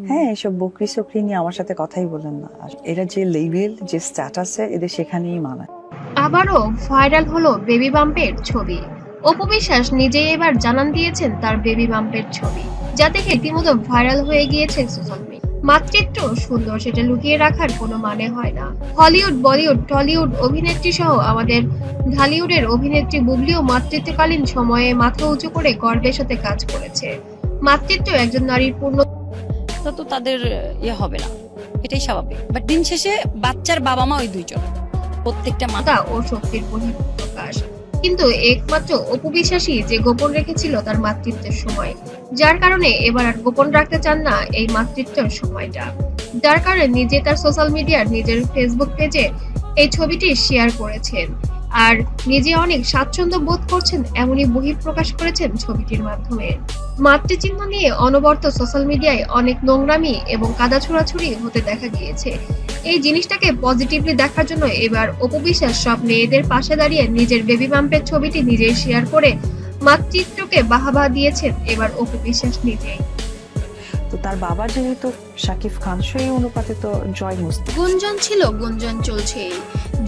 হ্যাঁ, এসব বকরি সকরি নিয়ে আমার সাথে কথাই বলেন না। আর এরা যে লেভেল, যে স্ট্যাটাসে, এদের সেখানেই মানায়। আবারও ভাইরাল হলো বেবি বাম্পের ছবি। অপু বিশ্বাস নিজেই এবার জানান দিয়েছেন তার বেবি বাম্পের ছবি, যা দেখে রীতিমতো ভাইরাল হয়ে গিয়েছে সোশ্যাল মিডিয়া। মাতৃত্ব সুন্দর, সেটা লুকিয়ে রাখার কোনো মানে হয় না। হলিউড, বলিউড, টলিউড অভিনেত্রী সহ আমাদের ঢালিউডের অভিনেত্রী বুবলিও মাতৃত্বকালীন সময়ে মাথা উঁচু করে গর্বের সাথে কাজ করেছে। মাতৃত্ব একজন নারীর পূর্ণ তো তাদের হবে না, এটাই স্বাভাবিক। বাট দিন শেষে বাচ্চার বাবা মা ওই দুইজন, প্রত্যেকটা মাতা ও শক্তির বহিঃপ্রকাশ। কিন্তু একমাত্র অপু বিশ্বাসই যে গোপন রেখেছিল তার মাতৃত্বের সময়, যার কারণে এবার আর গোপন রাখতে চান না এই মাতৃত্বের সময়টা। যার কারণে নিজে তার সোশ্যাল মিডিয়ার নিজের ফেসবুক পেজে এই ছবিটি শেয়ার করেছেন, আর নিজে অনেক স্বাচ্ছন্দ্য বোধ করছেন এমনই বহিঃপ্রকাশ করেছেন ছবিটির মাধ্যমে। মাতৃচিহ্ন নিয়ে অনবরত সোশ্যাল মিডিয়ায় অনেক নোংরামি এবং কাদা ছোড়াছুড়ি হতে দেখা গিয়েছে। এই জিনিসটাকে পজিটিভলি দেখার জন্য এবার অপু বিশ্বাস সব মেয়েদের পাশে দাঁড়িয়ে নিজের বেবি বাম্পের ছবিটি নিজেই শেয়ার করে মাতৃত্বকে বাহবা দিয়েছেন এবার অপু বিশ্বাস নিজেই। তো তার বাবা যেহেতু শাকিব খান, সেই অনুপাতে তো জয় মুস্তাফিজ। গুঞ্জন ছিল, গুঞ্জন চলছে,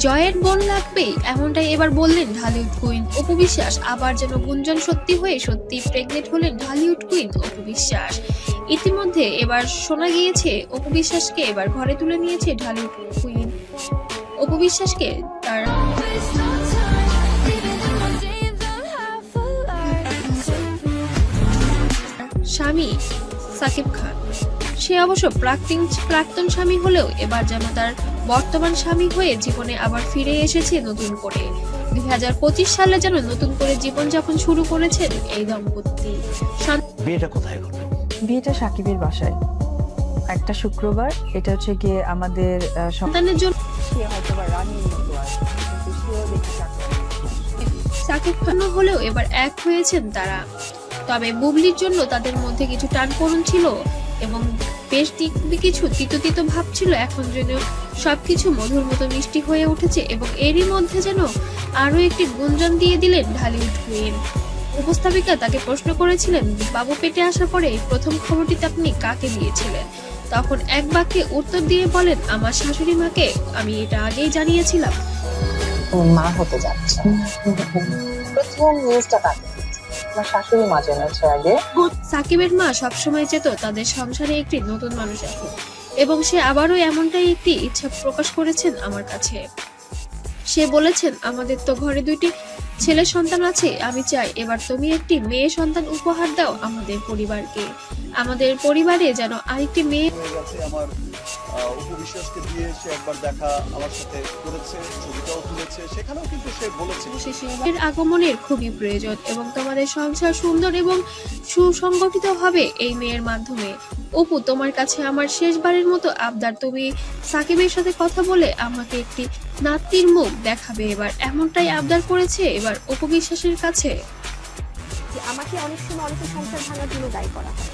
জয়ের বোন লাগবেই, এমনটাই এবার বললেন ঢালিউড কুইন অপু বিশ্বাস। আবার যেন গুঞ্জন সত্যি হয়ে সত্যি প্রেগনেন্ট হলেন ঢালিউড কুইন অপু বিশ্বাস। ইতিমধ্যে এবার শোনা গিয়েছে অপু বিশ্বাসকে এবার ঘরে তুলে নিয়েছে ঢালিউড কুইন অপু বিশ্বাসকে তার স্বামী সাকিব খান। সে অবশ্য প্রাক্তন স্বামী হলেও এবার যেন তার বর্তমান স্বামী হয়ে জীবনে আবার ফিরে এসেছে নতুন করে। 2025 সালে যেন নতুন করে জীবনযাপন শুরু করেছেন এই দম্পতি। বিয়েটা কোথায় হলো? বিয়েটা সাকিবের বাসায়, একটা শুক্রবার। এটা হচ্ছে গিয়ে আমাদের সন্তানের জন্য সাকিব খান হলেও এবার এক হয়েছেন তারা। তবে বুবলির জন্য তাদের মধ্যে কিছু টানপোড়েন ছিল এবং বেশ কিছু তিতো ভাব ছিল। এখন যেন সবকিছু মধুর মতো মিষ্টি হয়ে উঠেছে এবং এরই মধ্যে যেন আরো একটি গুঞ্জন দিয়ে দিলেন ঢালিউড কুইন। উপস্থাপিকা তাকে প্রশ্ন করেছিলেন, বাবু পেটে আসার পরে প্রথম খবরটি আপনি কাকে দিয়েছিলেন? তখন এক বাক্যে উত্তর দিয়ে বলেন, আমার শাশুড়ি মাকে আমি এটা আগেই জানিয়েছিলাম। মা হতে যাচ্ছে। প্রথম নিউজটা কাকে? আমার শাশুড়ি মা জেনেছে আগে। সাকিবের মা সবসময় চেত তাদের সংসারে একটি নতুন মানুষ আছে এবং সে আবারও এমনটাই একটি ইচ্ছা প্রকাশ করেছেন আমার কাছে। সে বলেছেন, আমাদের তো ঘরে দুইটি ছেলে সন্তান আছে, আমি চাই এবার তুমি একটি মেয়ে সন্তান উপহার দাও আমাদের পরিবারকে। আমাদের পরিবারে যেন আরেকটি মেয়ে। আমার অপু বিশ্বাসকে দিয়ে সে একবার দেখা আমার সাথে করেছে, ছবিটাও তুলেছে, সেখানেও কিন্তু সে বলেছে এর আগমনের খুবই প্রয়োজন এবং তোমাদের সংসার সুন্দর এবং সুসংগঠিত হবে এই মেয়ের মাধ্যমে। অপু, তোমার কাছে আমার শেষবারের মতো আবদার, তুমি সাকিবের সাথে কথা বলে আমাকে একটি নাতির মুখ দেখাবে এবার, এমনটাই আবদার করেছে এবার অপু বিশ্বাসের কাছে। আমাকে অনেক সময় অনেক সংসার ভাঙার জন্য দায়ী করা হয়।